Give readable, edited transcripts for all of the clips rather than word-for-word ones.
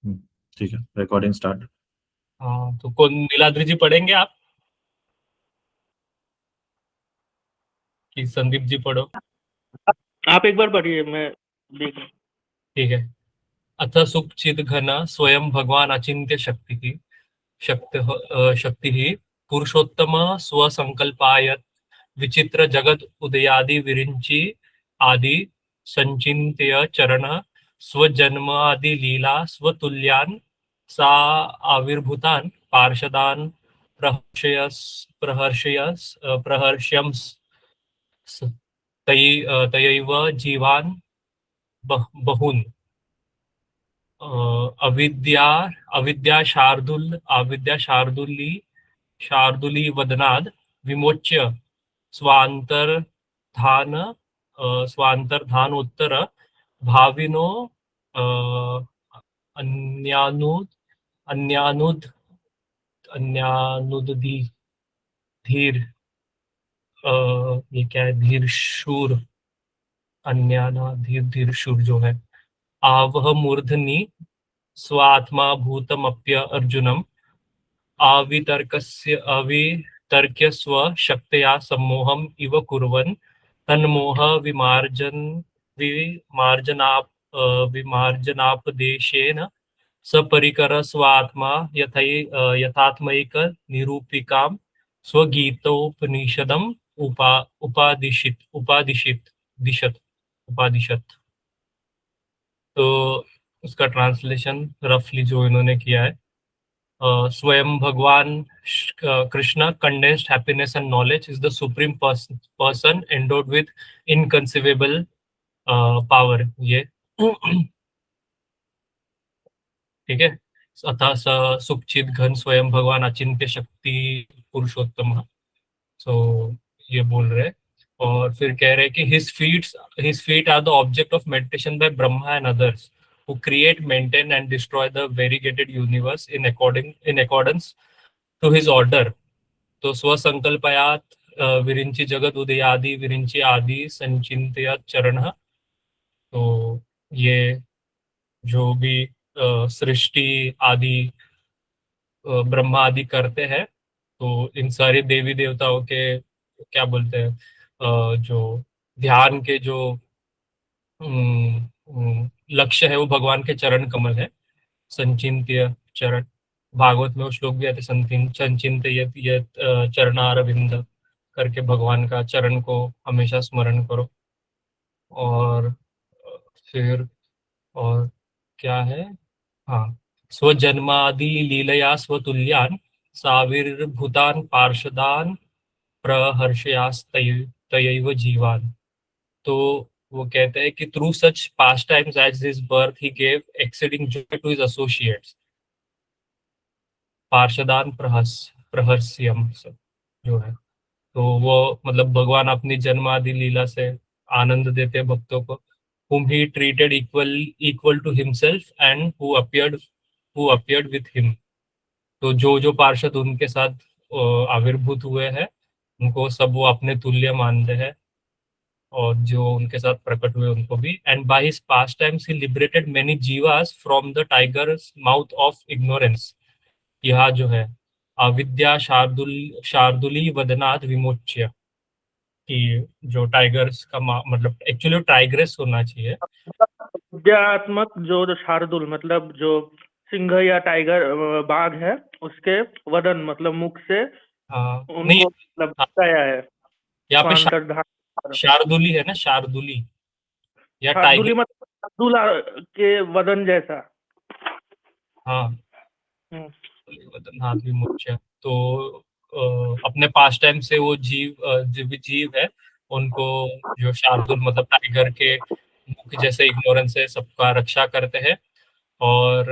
ठीक है, recording start. हाँ, तो कौन, नीलाद्री जी पढ़ेंगे आप कि संदीप जी पढ़ो? आप एक बार पढ़िए, मैं देख रहा हूँ। ठीक है। अथ सुख चिद घन स्वयं भगवान अचिंत्य शक्ति ही पुरुषोत्तम स्वसंकल्पायत विचित्र जगत उदयादि विरिंची आदि संचिन्त्य चरण स्वजन्म आदि लीला स्वतुल्यान सा आविर्भूतान पार्षदान प्रहर्षयस प्रहर्षयस प्रहर्ष्यंस तयैव जीवान् बहून् अविद्या अविद्या शार्दूली वदनाद विमोच्य स्वांतर्धान स्वांतर्धानोत्तर भाविनो अन्यानुद अन्यानुद अन्यानुदधि धीर ये क्या है, धीर शूर, अन्याना धीर धीर शूर जो है, आवह मूर्धनि स्वात्मा भूतमप्य अर्जुनम अवितर्क्य स्वशक्तया सम्मोहम् इव कुर्वन् तन्मोह विमार्जनाप विमार्जनापदेशेन सपरिकर स्वात्मा यथात्मैक निरूपिकां स्वगीतोपनिषदम् दिशत उपादिशत। तो उसका ट्रांसलेशन रफली जो इन्होंने किया है, स्वयं भगवान Krishna condensed happiness and knowledge is the supreme person endowed with inconceivable power, ये ठीक है। अतः सुखचित घन स्वयं भगवान अचिंत्य शक्ति पुरुषोत्तम। सो ये बोल रहे हैं। और फिर कह रहे हैं कि his feet are the object of meditation by Brahma and others who create, maintain and destroy the variegated universe in accordance to his order. तो स्वसंकल्पयात विरिंची जगत उदयादि विरिंची आदि संचिंतया चरण। तो ये जो भी सृष्टि आदि ब्रह्मा आदि करते हैं, तो इन सारे देवी देवताओं के क्या बोलते हैं, जो ध्यान के जो लक्ष्य है वो भगवान के चरण कमल है। संचिंत्य चरण, भागवत में वो श्लोक भी आते, संचिंत चरणारविंद करके भगवान का चरण को हमेशा स्मरण करो। और फिर और क्या है, हाँ, स्वजन्मादि लीलया स्वतुल्यान साविर्भूतान पार्षदान प्रहर्षयास्तयैव जीवान। तो वो कहते हैं कि through such pastimes as his birth he gave exceeding joy to his associates, पार्षदान प्रहर्ष्यम जो है। तो वो मतलब भगवान अपनी जन्म आदि लीला से आनंद देते हैं भक्तों को, whom he treated equal to himself and who appeared with him। तो जो जो पार्षद उनके साथ आविर्भूत हुए हैं, उनको सब वो अपने तुल्य मानते हैं, और जो उनके साथ प्रकट हुए उनको भी। And by his past times he liberated many जीवास from the tigers mouth of ignorance. यह जो है अविद्या शार्दुली वदनाथ विमोच्य, कि जो टाइगर्स का मतलब एक्चुअली टाइग्रेस होना चाहिए। विद्यात्मक जो शार्दुल मतलब जो सिंह या टाइगर बाघ है, उसके वदन मतलब मुख से नहीं, उनको मतलब हाँ, बताया है यहाँ पे स्वांतर्धान। शार्दुली है ना, शार्दुली या टाइगर। शार्दुली मतलब शार्दुल के वदन जैसा। हाँ, हम्म। हाथ भी मोर्चा। तो अपने पास टाइम से वो जो भी जीव है, उनको जो शार्दुल मतलब टाइगर के मुख जैसे इग्नोरेंस है, सबका रक्षा करते हैं। और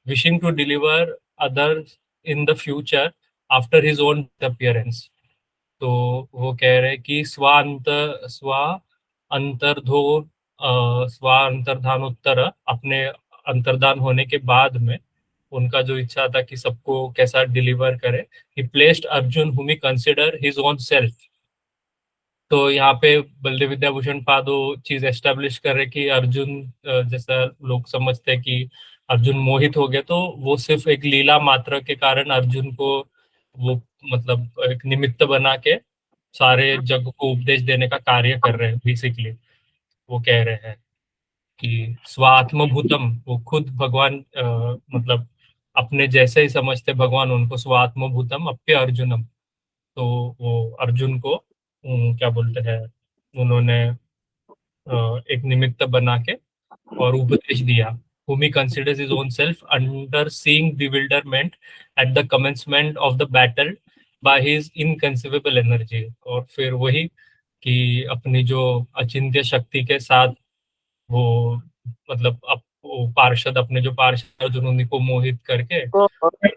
wishing to deliver others in the future after his own appearance. तो वो कह रहे हैं कि स्व अंतर्धानोत्तर, अपने अंतर्धान होने के बाद में उनका जो इच्छा था कि सबको कैसा डिलीवर करे, ही प्लेस्ड अर्जुन हुम ही कंसिडर हिज ओन सेल्फ। तो यहाँ पे बलदेव विद्याभूषण पादो चीज एस्टेब्लिश कर रहे कि अर्जुन, जैसा लोग समझते हैं कि अर्जुन मोहित हो गए, तो वो सिर्फ एक लीला मात्र के कारण अर्जुन को वो मतलब एक निमित्त बना के सारे जग को उपदेश देने का कार्य कर रहे हैं बेसिकली। वो कह रहे हैं कि स्वात्मभूतम, वो खुद भगवान मतलब अपने जैसे ही समझते भगवान उनको, स्वात्मभूतम अप्य अर्जुनम। तो वो अर्जुन को क्या बोलते हैं, उन्होंने एक निमित्त बना के और उपदेश दिया। whom he considers his own self under seeing bewilderment at the commencement of the battle by his inconceivable energy। और फिर वही कि अपनी जो अचिंत्य शक्ति के साथ वो मतलब वो पार्षद, अपने जो पार्षद उन्हीं को मोहित करके। तो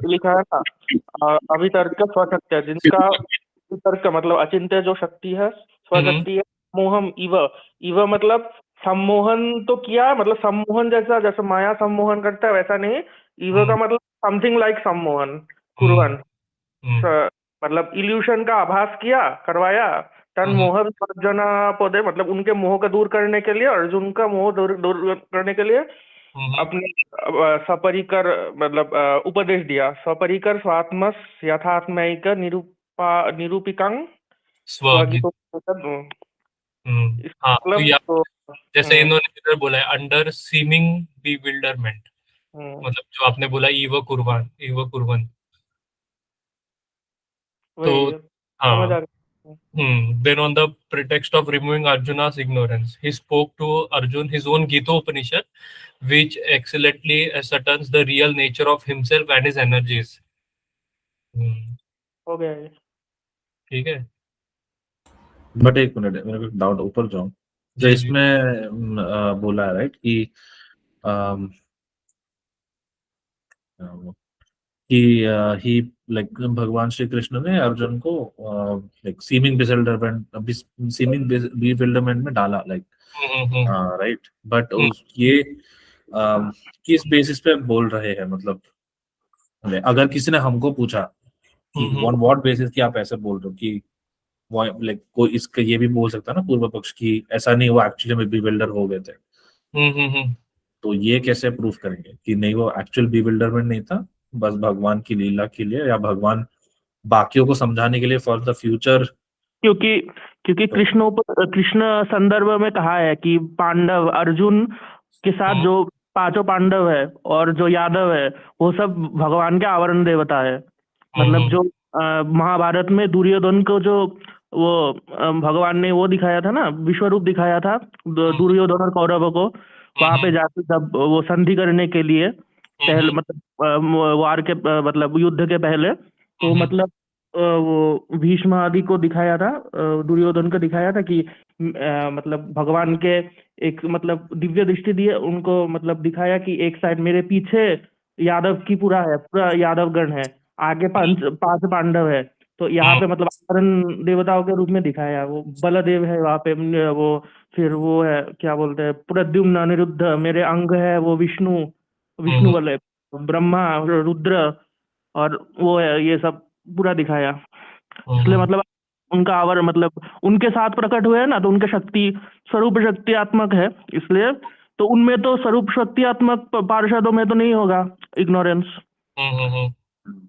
लिखा है ना, अभितर्क स्वशक्ति, जिनका वितर्क मतलब अचिंत्य जो शक्ति है, स्वशक्ति है, मोहम इव। इव मतलब सम्मोहन तो किया, मतलब सम्मोहन जैसा, जैसे माया सम्मोहन करता है वैसा नहीं। इव का मतलब समथिंग लाइक सम्मोहन कुर्वन्, मतलब इल्यूशन का आभास किया, करवाया। तन मोह विवर्जना पदे, मतलब उनके मोह को दूर करने के लिए, अर्जुन का मोह दूर करने के लिए अपने सपरिकर मतलब उपदेश दिया। सपरिकर स्वात्मस यथात्मैक निरूपिकांग स्वगीत। हाँ, तो मतलब तो जैसे इन्होंने इधर बोला है अंडर सीमिंग बीविल्डरमेंट, मतलब जो आपने बोला ईव कुर्बान, ईव कुर्बन। तो वही समझ आ हाँ, गया। then on the pretext of removing Arjuna's ignorance, he spoke to Arjun his own Gita Upanishad, which excellently ascertains the real nature of himself and his energies। हो गया ये। ठीक है। बट एक मिनट, मेरे को डाउट, ऊपर जाऊं जो जी जी। इसमें बोला है राइट कि अम, कि ही लाइक भगवान श्री कृष्ण ने अर्जुन को लाइक सीमिंग bewilderment में डाला, लाइक राइट। बट ये किस बेसिस पे बोल रहे हैं, मतलब अगर किसी ने हमको पूछा कि ऑन व्हाट बेसिस कि आप ऐसे बोल रहे हो, कि लाइक कोई इसका ये भी बोल सकता है ना पूर्व पक्ष की ऐसा नहीं, वो एक्चुअली में bewilder हो गए थे। तो ये कैसे प्रूफ करेंगे कि नहीं वो एक्चुअल bewilderment नहीं था, बस भगवान की लीला के लिए या भगवान बाकियों को समझाने के लिए फॉर द फ्यूचर। क्योंकि क्योंकि कृष्ण संदर्भ में कहा है कि पांडव अर्जुन के साथ जो पांचों पांडव है और जो यादव है वो सब भगवान के आवरण देवता है। मतलब जो महाभारत में दुर्योधन को जो वो भगवान ने वो दिखाया था ना, विश्व रूप दिखाया था दुर्योधन और कौरवों को, वहां पे जाके जब वो संधि करने के लिए पहले, मतलब वार के मतलब युद्ध के पहले, तो मतलब वो भीष्म आदि को दिखाया था, दुर्योधन को दिखाया था कि मतलब भगवान के एक मतलब दिव्य दृष्टि दिए उनको, मतलब दिखाया कि एक साइड मेरे पीछे यादव की पूरा है, पूरा यादव गण है, आगे पांच पांडव है। तो यहाँ पे मतलब आवरण देवताओं के रूप में दिखाया, वो बलदेव है वहाँ पे, वो फिर वो है क्या बोलते हैं, प्रद्युम्न, अनिरुद्ध, मेरे अंग है वो विष्णु, विष्णु बोले, ब्रह्मा, रुद्र, और वो है, ये सब पूरा दिखाया। इसलिए मतलब उनका आवर मतलब उनके साथ प्रकट हुए हैं ना, तो उनके शक्ति स्वरूप शक्तियात्मक है, इसलिए तो उनमें तो स्वरूप शक्तियात्मक पार्षदों में तो नहीं होगा इग्नोरेंस।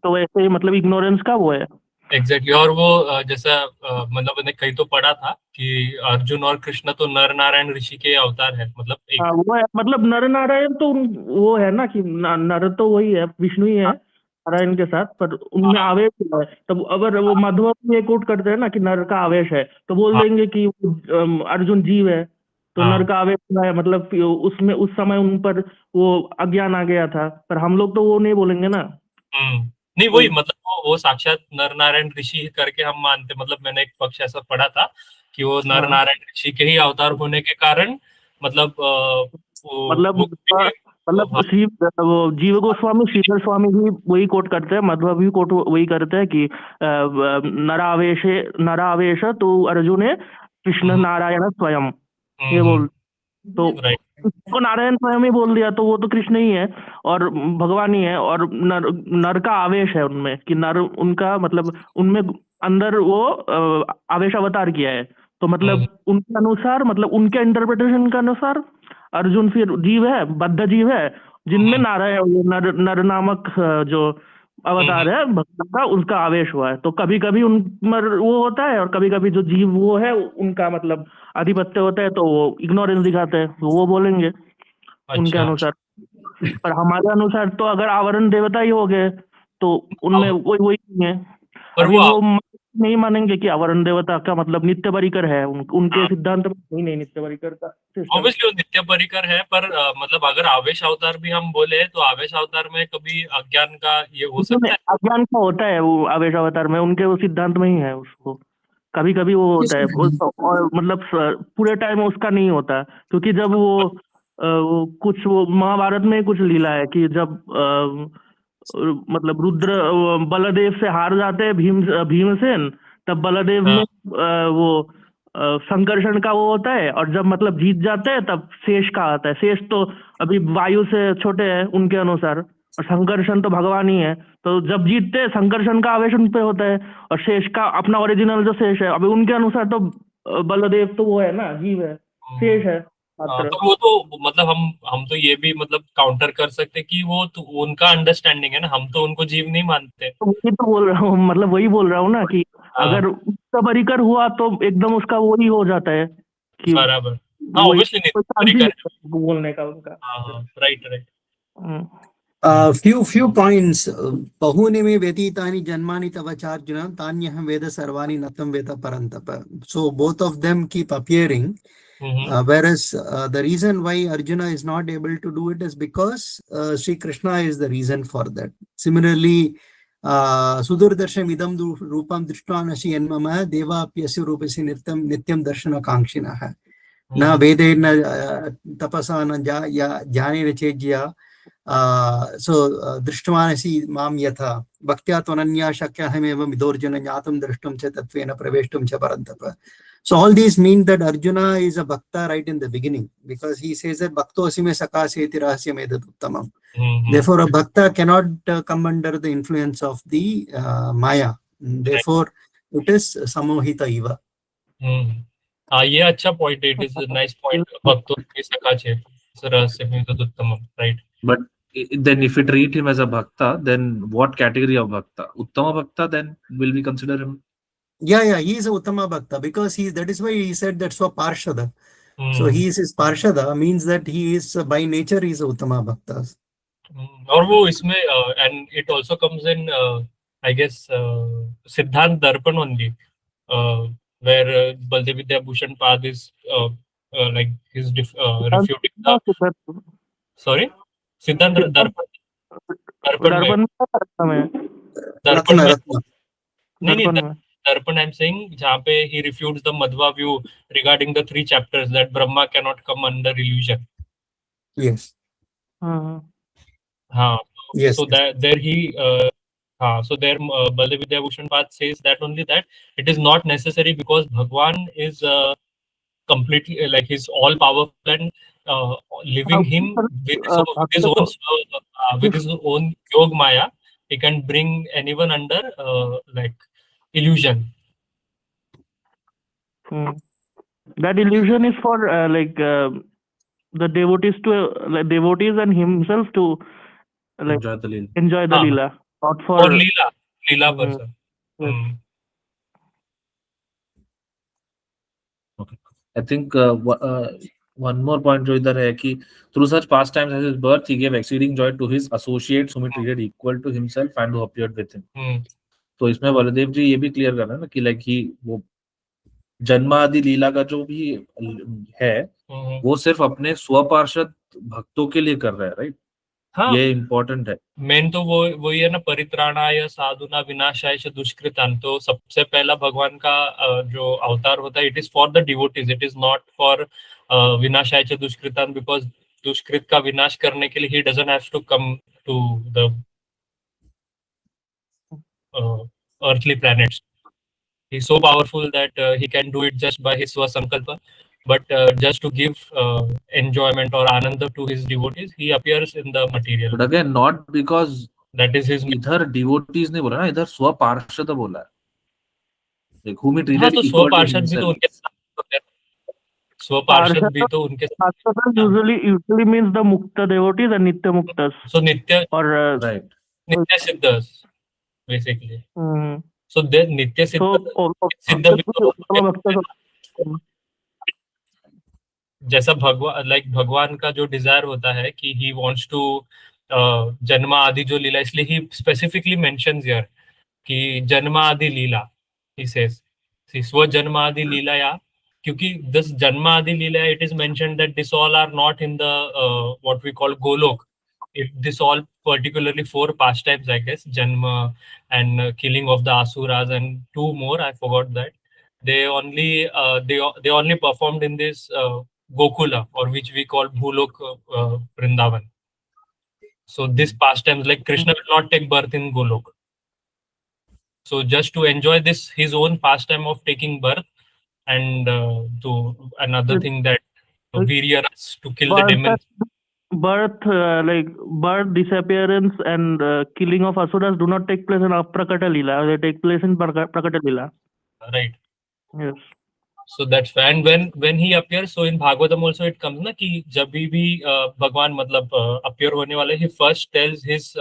तो वैसे ही मतलब इग्नोरेंस का वो है। एग्जैक्टली। और वो जैसा मतलब मैंने कहीं तो पढ़ा था कि अर्जुन और कृष्ण तो नर नारायण ऋषि के अवतार है, मतलब एक। हाँ वो है, मतलब नर नारायण तो वो है ना कि नर तो वही है, विष्णु ही है नारायण के साथ, पर उनमें आवेश है। तब अगर वो मध्व में ये कोट करते हैं ना कि नर का आवेश है, तो बोल देंगे कि अर्जुन जीव है, तो नर का आवेश है, मतलब उसमें उस समय उन पर वो अज्ञान आ गया था, पर हम लोग तो वो नहीं बोलेंगे ना। नहीं वही मतलब वो साक्षात नर नारायण ऋषि करके हम मानते, मतलब मैंने एक पक्ष ऐसा पढ़ा था कि वो नर नारायण ऋषि के ही अवतार होने के कारण मतलब मतलब मतलब शिव वो जीव गोस्वामी श्रीधर स्वामी भी वही कोट करते हैं, मध्व भी कोट वही करते हैं कि नरावेश तो अर्जुन है कृष्ण नारायण स्वयं, ये बोल। तो उसको नारायण स्वयं ही बोल दिया तो वो तो कृष्ण ही है और भगवान ही है, और नर का आवेश है उनमें कि नर उनका मतलब उनमें अंदर वो आवेश अवतार किया है। तो मतलब उनके अनुसार, मतलब उनके इंटरप्रिटेशन के अनुसार अर्जुन फिर जीव है, बद्ध जीव है, जिनमें नारायण नर नामक जो अवतार है भगवान का, उसका आवेश हुआ है। तो कभी कभी उन पर वो होता है और कभी कभी जो जीव वो है उनका मतलब आधिपत्य होता है, तो वो इग्नोरेंस दिखाते हैं, तो वो बोलेंगे उनके अच्छा। अनुसार। पर हमारे अनुसार तो अगर आवरण देवता ही हो गए तो उनमें वही वही नहीं है। पर अभी वो वो नहीं मानेंगे कि आवरण देवता का मतलब नित्य परिकर है, उनके सिद्धांत में नहीं नित्य परिकर का सिस्टम। ऑब्वियसली वो नित्य परिकर है, पर मतलब अगर आवेश अवतार भी हम बोले तो आवेश अवतार में कभी अज्ञान का ये हो सकता है। अज्ञान का होता है वो आवेश अवतार में, उनके वो सिद्धांत में ही है उसको। कभी कभी वो होता है और मतलब पूरे टाइम उसका नहीं होता, क्योंकि जब वो कुछ वो महाभारत में कुछ लीला है कि जब मतलब रुद्र बलदेव से हार जाते हैं भीमसेन, तब बलदेव में वो संकर्षण का वो होता है, और जब मतलब जीत जाते हैं तब शेष का आता है। शेष तो अभी वायु से छोटे हैं उनके अनुसार, और संकर्षण तो भगवान ही है। तो जब जीतते हैं संकर्षण का आवेश उन पे होता है, और शेष का अपना ओरिजिनल जो शेष है, अभी उनके अनुसार तो बलदेव तो वो है ना, जीव है, शेष है मात्र। तो वो तो मतलब हम तो ये भी मतलब काउंटर कर सकते कि वो तो उनका अंडरस्टैंडिंग है ना, हम तो उनको जीव नहीं मानते। तो वही तो बोल रहा हूँ, मतलब वही बोल रहा हूँ ना कि अगर उसका परिकर हुआ तो एकदम उसका वो ही हो जाता है कि बराबर। हाँ, वही ऑब्वियसली नित्य कोई चांस ही परिकर नहीं है बोलने का उनका। हाँ, right right. Few points. Bahuni me vyatitani janmani tava charjuna tanyaham veda sarvani natam veda parantapa. So both of them keep appearing. Whereas the reason why Arjuna is not able to do it is because Sri Krishna is the reason for that. Similarly, Sudurdarsham idam rupam drishtvanasi enmama deva apyasya rupasi nityam darshana kankshinaha. Na vede na tapasa na jnane chejya. So drishtvanasi mam yatha bhaktya tvananya shakyaham midorjana jnatam drishtam cha tatvena praveshtum cha parantapa. So all these mean that Arjuna is a bhakta right in the beginning, because he says that bhakto asime sakaseti rahasyam edat uttamam. Therefore a bhakta cannot come under the influence of the maya. Therefore it is samohita iva. हाँ, ये अच्छा point है, it is nice point. भक्तों के सखा छे रहस्य में तो उत्तम, right. But then if we treat him as a bhakta, then what category of bhakta? Uttama bhakta, then will we consider him? Yeah, he is a uttama bhakta because that is why he said that Swaparshada. So he is his parshada, means that he is by nature he is a uttama bhakta. और वो इसमें and it also comes in I guess Siddhanta Darpana only, where Baladev Vidyabhushan path is like his refuting the sorry सिद्धांत दर्पण दर्पण में दर्पण में नहीं दर्पण में दर्पण आई एम सेइंग जहाँ पे he refutes the Madhva view regarding the 3 chapters that Brahma cannot come under illusion. Yes. हाँ, Yes. so that there he so there Baladev Vidyabhushan path says that only that it is not necessary because Bhagwan is completely like he's all powerful and living him with his own yog maya, he can bring anyone under like illusion. That illusion is for the devotees to devotees and himself to like enjoy the lila, not for or lila person. Okay. I think one more point जो इधर है कि through such pastimes as his birth he gave exceeding joy to his associates whom he treated equal to himself and who appeared with him. तो इसमें बलदेव जी ये भी clear कर रहे हैं ना कि लाइक ही वो जन्मादि लीला का जो भी है वो सिर्फ अपने स्वपार्षद भक्तों के लिए कर रहा है, राइट? हाँ, ये इम्पोर्टेंट है। मेन तो वही है ना, परित्राणाय साधुना विनाशाय च दुष्कृतान्। तो सबसे पहला भगवान का जो अवतार होता है, it is for the devotees, it is not for विनाशाय च दुष्कृतान्, बिकॉज दुष्कृत का विनाश करने के लिए ही doesn't have to come to the earthly planets. He's so powerful that he can do it just by his swasankalpa, but just to give enjoyment or ananda to his devotees, he appears in the material. But again, not because that is his इधर devotees ने बोला ना, इधर स्वपार्षद बोला है, like whom he treated हाँ, तो equal to स्वपार्षद भी तो himself. उनके साथ होते हैं। स्वपार्षद भी तो उनके Parshad usually means the Mukta devotees and Nitya Muktas. so Nitya Or Right. Nitya Siddhas basically. hmm. So then Nitya Siddha So Siddha भी तो Uttama Bhakta जैसा भगवान का जो डिजायर होता है कि ही वांट्स टू जन्मा आदि जो लीला, इसलिए ही स्पेसिफिकली मेंशंस हियर कि जन्मादि लीला, he says स्व जन्मादि लीला, या क्योंकि this जन्मादि लीला, it is mentioned that this all are not in the what we call golok. This all particularly four pastimes, I guess, janma and killing of the asuras and two more, I forgot that. They only they only performed in this Gokula, or which we call Bhulok Vrindavan. So this pastimes, like Krishna will not take birth in Golok. So just to enjoy this, his own pastime of taking birth, and to another thing that Virya to kill the demons. Birth, disappearance, and killing of asuras do not take place in Aprakata Lila. They take place in Prakata Lila. Right. Yes. So that's fine. And when he appears, so in Bhagavatam also it comes na कि जब भी भगवान मतलब appear होने वाले, he first tells his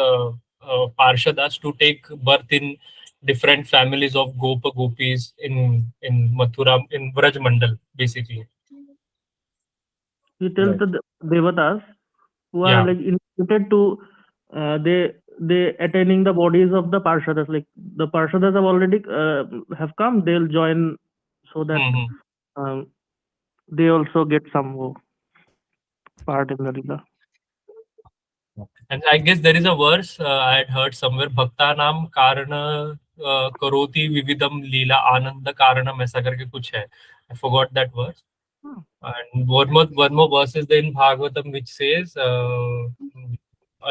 parshadas to take birth in different families of Gopa Gopis in Mathura, in Braj Mandal, basically. He tells the devatas who are Yeah. like invited to they attaining the bodies of the parshadas. Like the parshadas have already have come, they'll join so that they also get some part in the lila. And I guess there is a verse I had heard somewhere, Bhaktanam Karana Karoti Vividam Leela Ananda Karanam, ऐसा करके कुछ है. I forgot that verse. And one more verse is there in Bhagavatam which says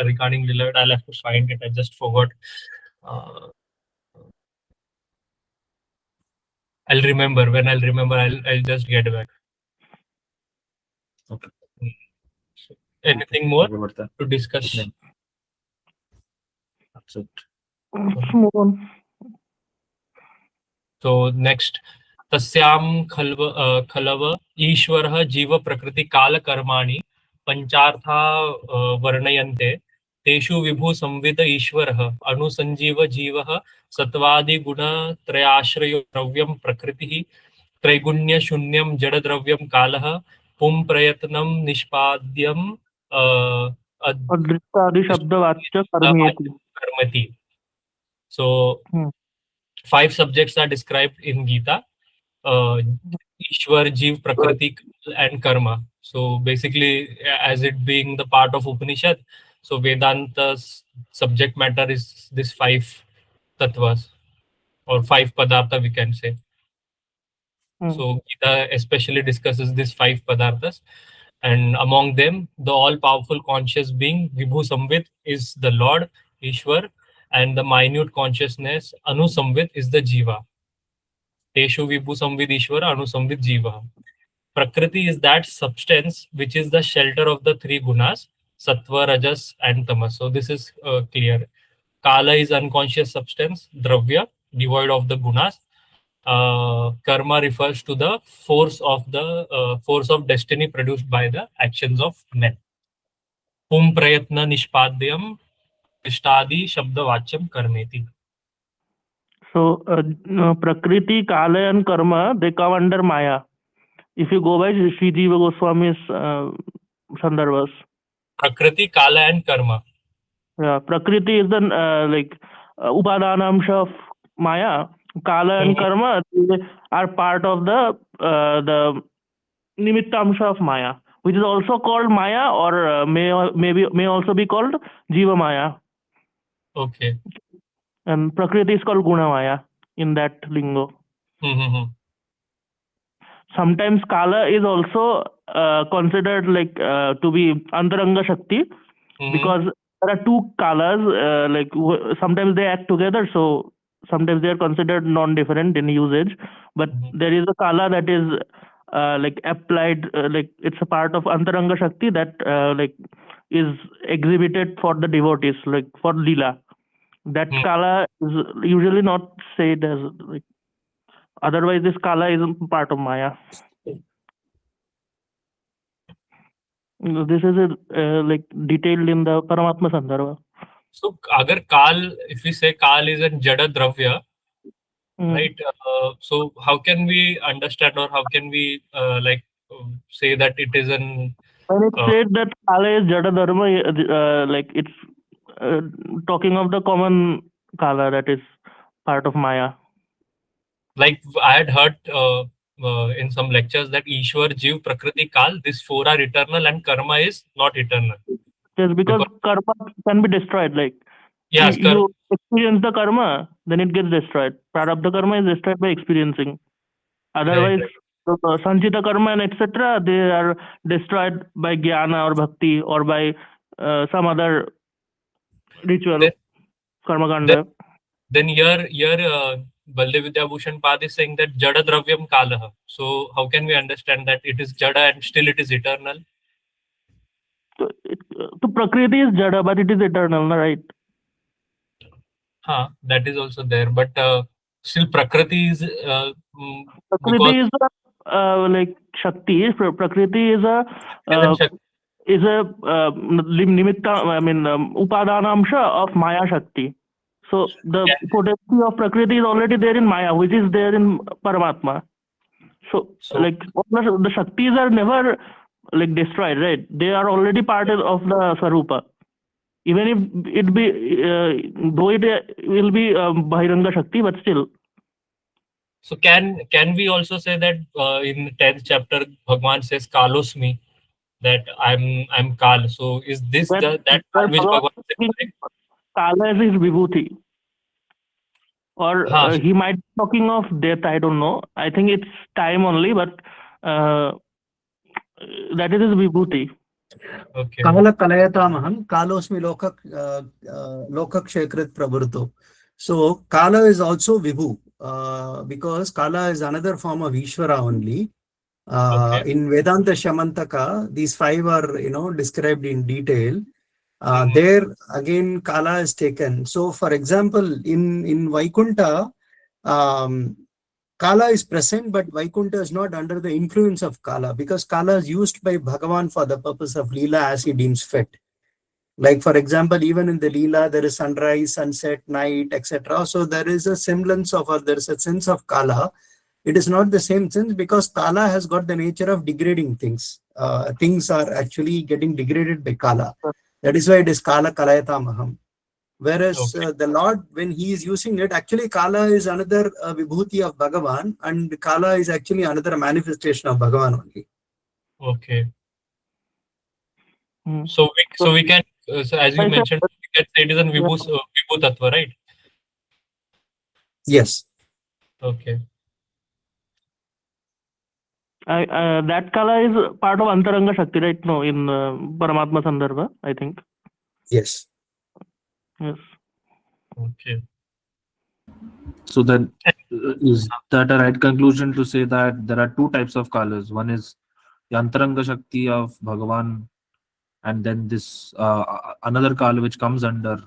regarding Leela. I'll have to find it. I just forgot. I'll remember. When I'll remember, I'll just get back. Okay. Anything more to discuss? That's it. Let's move on. So next, तस्याम खलव ईश्वरः जीव प्रकृति काल कर्माणि पंचार्था वर्णयन्ते तेषु विभु संविद ईश्वरः अनुसंजीव जीवः सत्वादि गुण त्रयाश्रयो द्रव्यं प्रकृतिः त्रैगुण्य शून्यं जड़ द्रव्यं कालः पुं प्रयत्नं निष्पाद्यं अदृष्टादि शब्दवाच्य कर्मेति. So 5 subjects are described in Gita: Ishwar, Jeev, Prakriti, and Karma. So basically, as it being the part of Upanishad, so Vedanta's subject matter is this 5 tattvas, or 5 padartha, we can say. So Gita especially discusses these 5 padarthas, and among them, the all-powerful conscious being Vibhu Samvid is the Lord, Ishwar, and the minute consciousness Anusamvid is the Jiva. Teshu Vibhu Samvid Ishwara Anusamvid Jiva. Prakriti is that substance which is the shelter of the 3 gunas, Sattva, Rajas, and Tamas. So this is clear. Kala is unconscious substance, Dravya, devoid of the gunas. Karma refers to the force of destiny produced by the actions of men. Pum prayatna nishpadyam ishtadi shabdavacham karmeti. So Prakriti, Kala, and Karma, they come under Maya. If you go by Sri Jiva Goswami's Sandarbhas. Prakriti, Kala, and Karma. Yeah, Prakriti is the Upadanamsha of Maya. Kala and Karma, they are part of the Nimittamsha of Maya, which is also called Maya, or may also be called Jiva Maya. Okay. And Prakriti is called Guna Maya in that lingo. Sometimes Kala is also considered to be Antaranga Shakti, because there are 2 Kalas, sometimes they act together, so sometimes they are considered non-different in usage, but there is a Kala that is applied, it's a part of Antaranga Shakti that is exhibited for the devotees, for Leela. That Kala is usually not said as otherwise this Kala is part of Maya. This is like detailed in the Paramatma Sandarbha. So, agar Kal, if we say Kal is a Jada Dravya, right? So, how can we understand, or how can we say that it is an When it said that Kala is Jada Dharma, like it's talking of the common Kala that is part of Maya. like I had heard in some lectures that Ishwar, Jiv, Prakriti, Kal, these four are eternal and karma is not eternal. Just because karma can be destroyed, like Yes, you experience the karma, then it gets destroyed. Prarabdha karma is destroyed by experiencing. Otherwise, Sanchita karma and etc., they are destroyed by jnana or bhakti or by some other ritual, karma kanda. Then here Baladeva Vidyabhushan Pad is saying that Jada Dravyam Kalaha. So how can we understand that it is Jada and still it is eternal? So Prakriti is Jada, but it is eternal, right? That is also there, but still Prakriti is Prakriti is like Shakti. Prakriti is a nimitta, I mean upadanamsha of Maya Shakti. So the potency of Prakriti is already there in Maya, which is there in Paramatma. So like the Shaktis are never like destroyed, right? They are already part of the Sarupa. Even if it be, though it will be Bahiranga Shakti, but still. So can we also say that in 10th chapter Bhagwan says Kalosmi, that I'm Kal. So is this that Kal which Bhagwan says? Kala is Vibhuti. Or he might be talking of death, I don't know. I think it's time only, but that is his Vibhuti. Okay. Kala Kalayatamaham, Kalosmi Lokakshekrit Prabhurto. So Kala is also Vibhu, because Kala is another form of Ishvara only. In Vedanta Shamantaka, these five are described in detail. There again Kala is taken. So for example, in Vaikunta, Kala is present, but Vaikunta is not under the influence of Kala, because Kala is used by Bhagavan for the purpose of Leela as he deems fit. Like for example, even in the Leela, there is sunrise, sunset, night, etc. So there is a semblance of, or there is a sense of Kala. It is not the same sense, because Kala has got the nature of degrading things. Things are actually getting degraded by Kala. That is why it is Kala Kalayatamaham. Whereas the Lord, when he is using it, actually Kala is another Vibhuti of Bhagavan, and Kala is actually another manifestation of Bhagavan only. Okay. So we can, so as you mentioned, we can say it is a Vibhu Tattva, right? Yes. Okay. That Kala is part of Antaranga Shakti, right? No, in Paramatma Sandarbha, I think. Yes. Yes. Okay. So then, is that a right conclusion to say that there are two types of Kalas? One is the Antaranga Shakti of Bhagavan, and then this another Kala which comes under,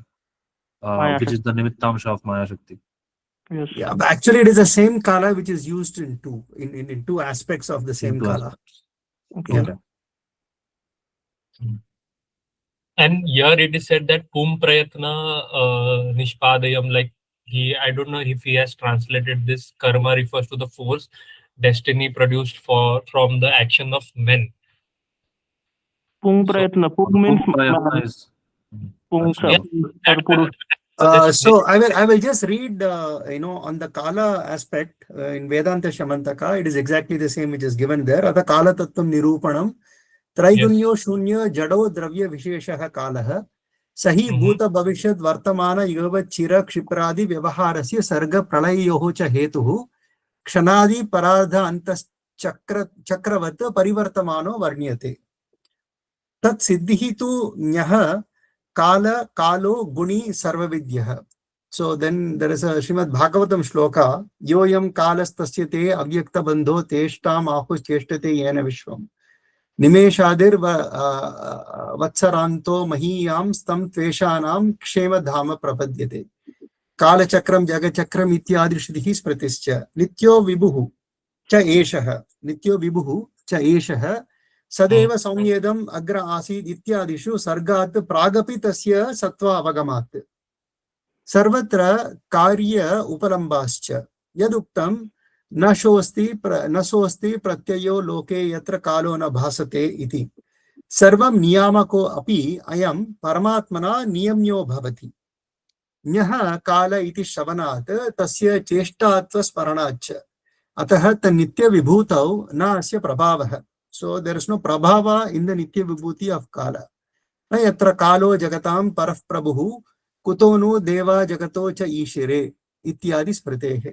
which is the Nimittamsha of Maya Shakti. Yes. Yeah, but actually it is the same Kala which is used in two aspects of the same Kala. Okay. Yeah. And here it is said that Pum Prayatna Nishpadayam, like I don't know if he has translated this. Karma refers to the force, destiny produced from the action of men. Pung Prayatna. Pung means so I will just read on the Kala aspect in Vedanta Shamantaka. It is exactly the same which is given there. Ata Kala Tattvam Nirupanam Traigunyo Shunya Jado Dravya Visheshaha Kalaha Sahi Bhuta Bhavishyat Vartamana Yuva Chira Kshipradi Vyavaharasya Sarga Pralayoho Cha Hetuhu Kshanadi Paradha Antas Chakravat Parivartamano Varnyate Tat Siddhihi tu Nyaha Kala Kalo Guni Sarvavidyah. So then there is a Srimad Bhagavatam shloka, Yoyam Kalas Tasyate Avyakta Bandho Teshtam Ahus Cheshtate Yena Vishwam. Nimeshadir Vatsaranto Mahiyam Stam Tveshanam Kshema Dhama Prapadyate. Kala Chakram Jagachakram Ityadi Shrihi Spratischa. Nityo Vibhuhu Cha Eshaha. Nityo Vibhuhu Cha Eshaha. सदैव सौम्येदम् अग्र आसीत् इत्यादिषु सर्गात् प्रागपि तस्य सत्त्व अवगमात् सर्वत्र कार्य उपलम्बाश्च यदुक्तं न सोऽस्ति प्रत्ययो लोके यत्र कालो न भासते इति सर्वं नियामको अपि अयं परमात्मना नियम्यो भवति न्यः काल इति श्रवणात् तस्य चेष्टात्वस्मरणाच्च अतः तन्नित्य विभूतौ न अस्य प्रभावः सो देयर इज नो प्रभाव इन द नित्य विभूति ऑफ काल न यत्र कालो जगतां परः प्रभुः कुतो नु देवा जगतो च ईशिरे इत्यादि स्मृतेः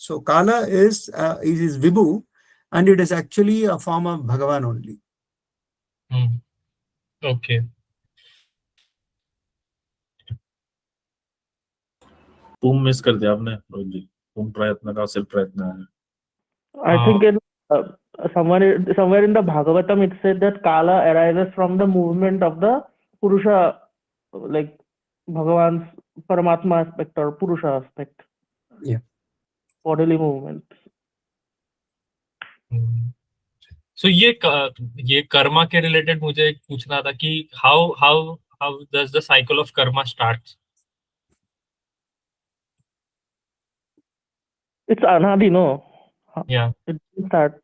सो काल is vibhu and it is actually a form of Bhagavan only. Okay. तुम मिस कर दिया आपने रोहित जी, तुम प्रयत्न का सिर्फ प्रयत्न है. I think in somewhere in the Bhagavatam it said that Kala arises from the movement of the Purusha, like Bhagavan's Paramatma aspect or Purusha aspect. Yeah. Bodily movement. So ये कर्मा के रिलेटेड मुझे एक पूछना था कि how does the cycle of karma starts? It's anadi, no? Yeah. It doesn't start.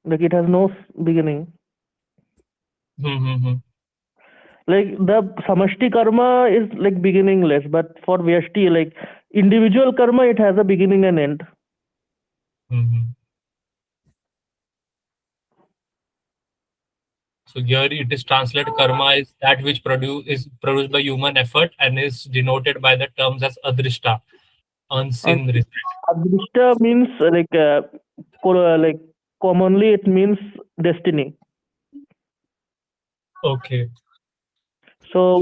Like it has no beginning. Like the samashti karma is like beginningless, but for vyashti, like individual karma, it has a beginning and end. So here it is translated karma is that which is produced by human effort and is denoted by the terms as adrishta, unseen result. Adrishta means like commonly it means destiny. Okay. So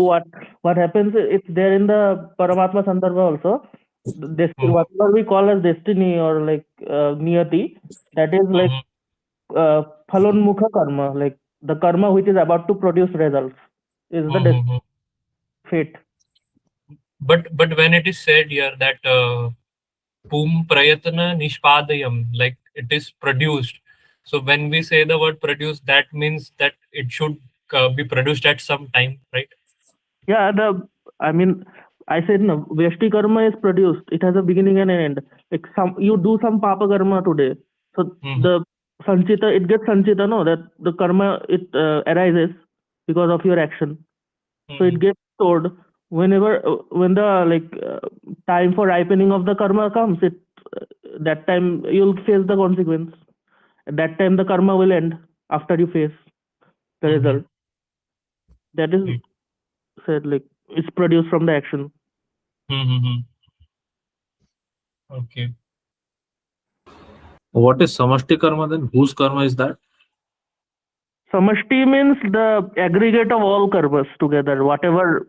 what happens? It's there in the Paramatma Sandarbha also. Whatever we call as destiny or like niyati, that is like phalonmukha karma, like the karma which is about to produce results is the fate. But when it is said here that pum prayatna nishpadayam, like it is produced. So when we say the word produce, that means that it should be produced at some time, right? Yeah, I said no, Vyashti karma is produced. It has a beginning and an end. Like you do some papa karma today. So the sanchita, it gets sanchita, no, that the karma, it arises because of your action. So it gets stored when the time for ripening of the karma comes, that time you'll face the consequence. At that time the karma will end after you face the result. That is said like it's produced from the action. Okay. What is samashti karma then? Whose karma is that? Samashti means the aggregate of all karmas together. Whatever,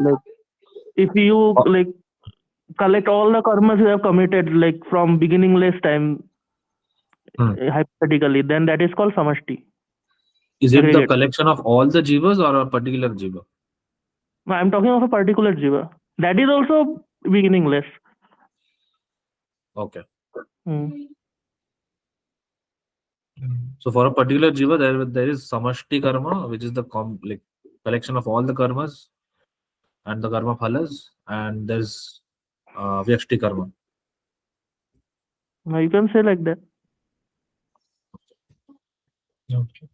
like if you like collect all the karmas you have committed, like from beginningless time, hypothetically, then that is called samashti. Is it aggregate. the collection of all the jivas or a particular jiva? No, I'm talking of a particular jiva. That is also beginningless. Okay. So for a particular jiva, there is samashti karma, which is the collection of all the karmas and the karma phalas, and there's vyashti karma. You can say like that. Okay.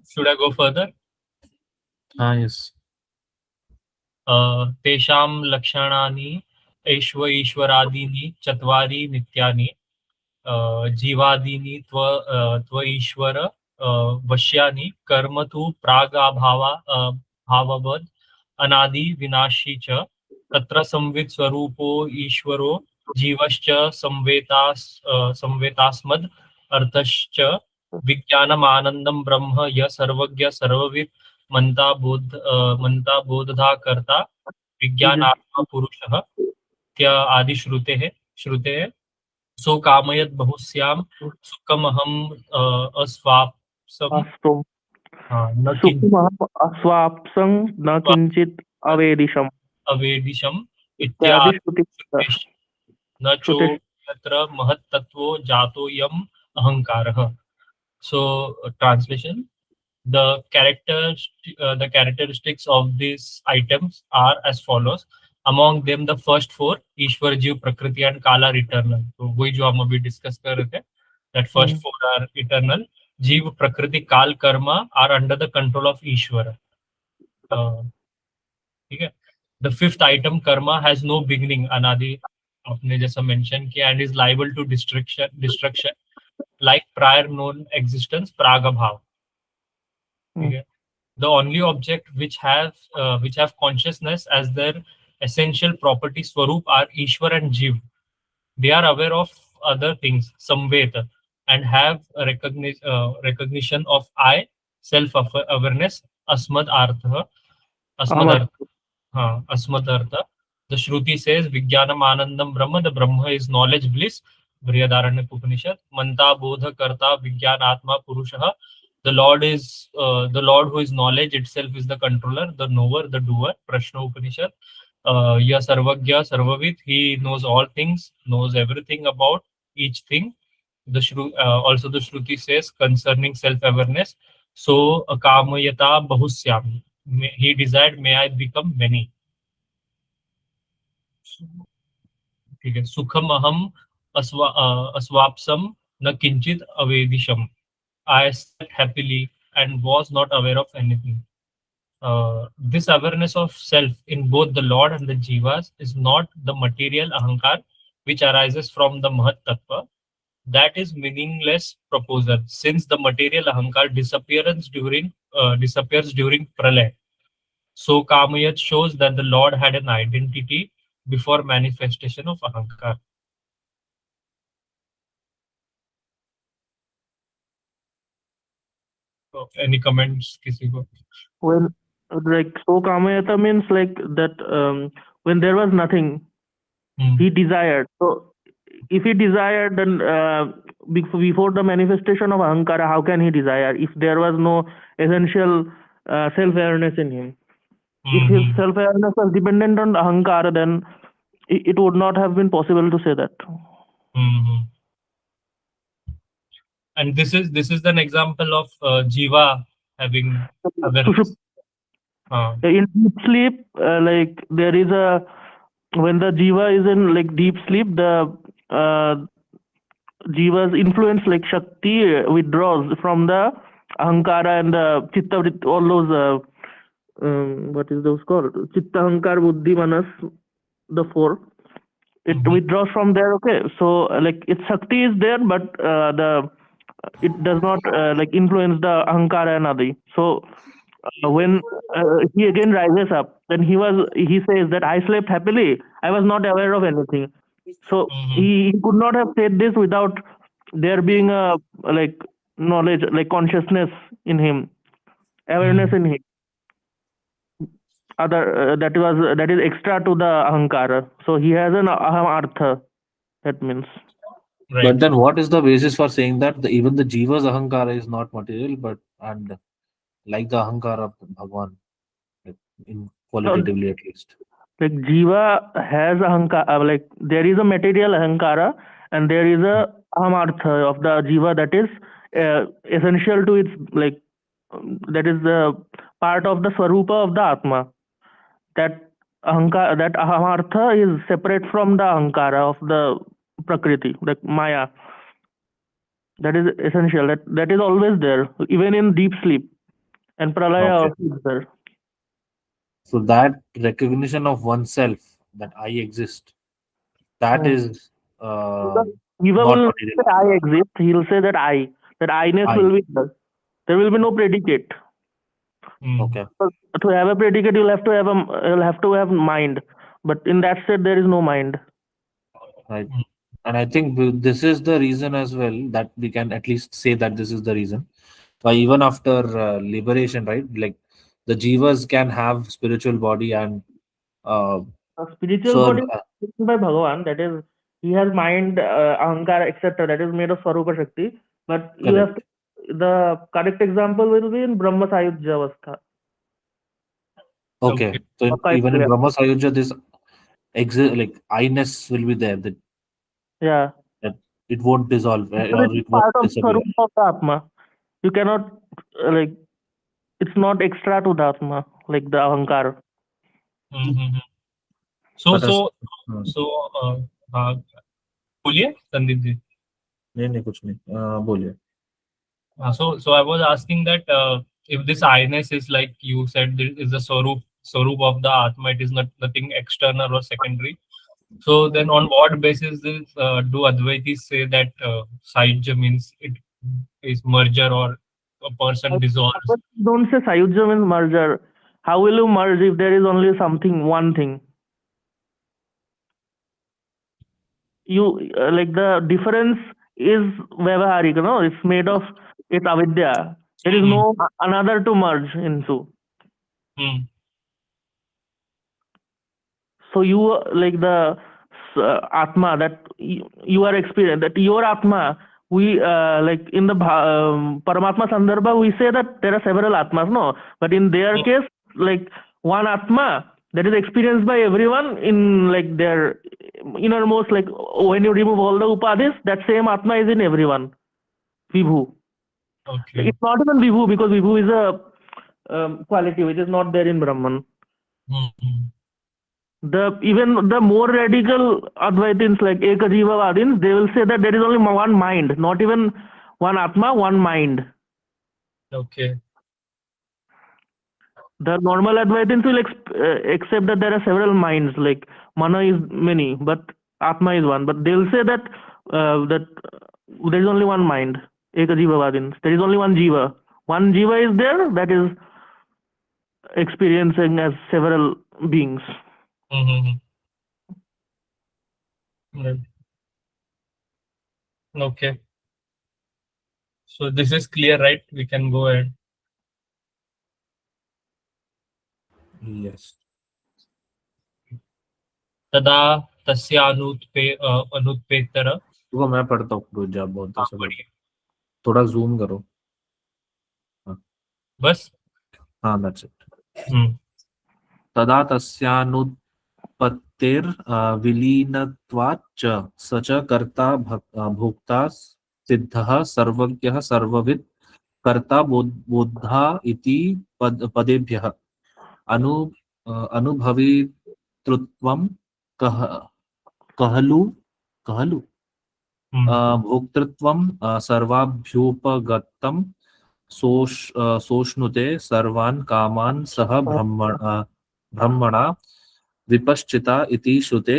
Should I go further? Yes. तेषां लक्षणानि ईश्वरादीनि चत्वारि नित्यानि जीवादीनि त्वईश्वर वश्यानि कर्म तु प्रागाभाववद् अनादि विनाशी च तत्र संवित् स्वरूपो ईश्वरो जीवश्च संवेतास्मद् अर्थश्च विज्ञानमानन्दं ब्रह्म य सर्वज्ञ सर्ववित् मंता बोधधा कर्ता विज्ञानात्मा पुरुषः आदि श्रुते सो कामयत् बहुस्यां सुखमहम् अस्वाप्सं न किंचित् अवेदिशम् इत्यादि न चो यत्र महत्तत्वो जातो यम् अहंकारः. So, translation: the characteristics of these items are as follows. Among them, the first four, Ishwar, Jiv, Prakriti, and Kala, are eternal. So, वही जो हम अभी discuss कर रहे थे, that first four are eternal. Jiv, Prakriti, Kal, Karma are under the control of Ishwara. ठीक है. The fifth item, Karma, has no beginning, Anadi, आपने जैसा mention किया, and is liable to destruction like prior known existence, Pragabhav. Okay. The only object which have consciousness as their essential property Swarup are Ishwar and Jiv. They are aware of other things, Samveta, and have a recognition of I, self-awareness, Asmad Artha, Asmad Artha, Asmad Artha. The Shruti says, Vijnanam Anandam Brahma, the Brahma is knowledge, bliss, Brihadaranya Upanishad, Manta Bodha Karta Vijnana Atma Purushaha. The Lord who is knowledge itself is the controller, the knower, the doer, Prashna Upanishad. Ya Sarvagya Sarvavid, he knows all things, knows everything about each thing. Also the Shruti says concerning self-awareness, so Kamayata Bahusyam. He desired, may I become many. ठीक है. सुखम अहम अस्वाप्सम न किंचित अवेदिशम. I slept happily and was not aware of anything. This awareness of self in both the Lord and the Jivas is not the material ahankar which arises from the Mahat Tattva. That is meaningless proposal, since the material ahankar disappears during pralay. So Kamayat shows that the Lord had an identity before manifestation of ahankar. So, any comments, किसी को? Well, like, so Kamayata means like that when there was nothing, he desired. So if he desired, then before the manifestation of Ahankara, how can he desire if there was no essential self-awareness in him? If his self-awareness was dependent on Ahankara, then it would not have been possible to say that. And this is an example of Jiva having awareness. In deep sleep, like there is when the Jiva is in like deep sleep, the Jiva's influence, like Shakti, withdraws from the Ahankara and the Chitta, all those what is those called? Chitta, Ahankar, Buddhi, Manas, the four. It withdraws from there. Okay, so like its Shakti is there, but it does not like influence the Ahankara and Adi. So when he again rises up, then he says that I slept happily. I was not aware of anything. So he could not have said this without there being a like knowledge, like consciousness in him, awareness in him. That is extra to the Ahankara. So he has an Aham Artha. That means. Right. But then what is the basis for saying that even the Jiva's Ahankara is not material, but and like the Ahankara of Bhagwan, in qualitatively at least? Like Jiva has Ahankara, like there is a material Ahankara and there is a Ahamartha of the Jiva that is essential to its, like, that is the part of the Swarupa of the Atma. That Ahamartha is separate from the Ahankara of the Prakriti, like Maya. That is essential. That is always there, even in deep sleep. And Pralaya also is there. So that recognition of oneself, that I exist, that is Jiva not will material. say I exist. He'll say that I-ness will be there. There will be no predicate. Okay. So to have a predicate, you'll have to have mind. But in that state, there is no mind. Right. And I think this is the reason as well that we can at least say that this is the reason why even after liberation, right? Like the Jivas can have spiritual body and Spiritual body is by Bhagavan. That is, he has mind, Ahankara, etc. That is made of Swarupa Shakti. But you have to, the correct example will be in Brahma Sayujya Avastha. Okay. So even in Brahma Sayujya, this like I-ness will be there. That it won't dissolve or it won't part of disappear. Swarupa of the Atma. You cannot like it's not extra to the Atma, like the Ahankar. So But बोलिए संदीप जी. नहीं कुछ नहीं, बोलिए. So I was asking that if this I-ness is like you said, this is the swarup of the Atma, it is nothing external or secondary. So then on what basis do Advaitis say that Sahyajya means it is merger or a person dissolves? But don't say Sayujya means merger. How will you merge if there is only something, one thing? You like the difference is Vyavaharik, no? It's made of it's avidya. There is no another to merge into. So you like the Atma that you are experiencing, that your Atma, we like in the Paramatma Sandarbha, we say that there are several Atmas, no? But in their case, like one Atma that is experienced by everyone in like their innermost, like when you remove all the Upadhis, that same Atma is in everyone. Vibhu. Okay. It's not even Vibhu because Vibhu is a quality which is not there in Brahman. Even the more radical Advaitins like Ekajiva Vadins, they will say that there is only one mind, not even one Atma, one mind. Okay. The normal Advaitins will accept that there are several minds, like Mana is many, but Atma is one. But they will say that there is only one mind, Ekajiva Vadins. There is only one Jiva. One Jiva is there that is experiencing as several beings. Right. Okay. So this is clear, right? We can go ahead. Yes. तदा तस्य अनुत्पेतर. वो मैं पढ़ता हूँ, जब बोलते हैं सब थोड़ा जूम करो. बस. हाँ, that's it. तदा तस्यानुत्पत्तिर विलीनत्वाच्च स च कर्ता भोक्ता सिद्धः सर्वज्ञः सर्ववित् कर्ता बोद्धा इति पदेभ्यः अनुभवितृत्वं कहलु भोक्तृत्वं सर्वाभ्युपगतं सोष्णुते सर्वान् कामान् सह ब्रह्मणा विपश्चिता इति श्रुते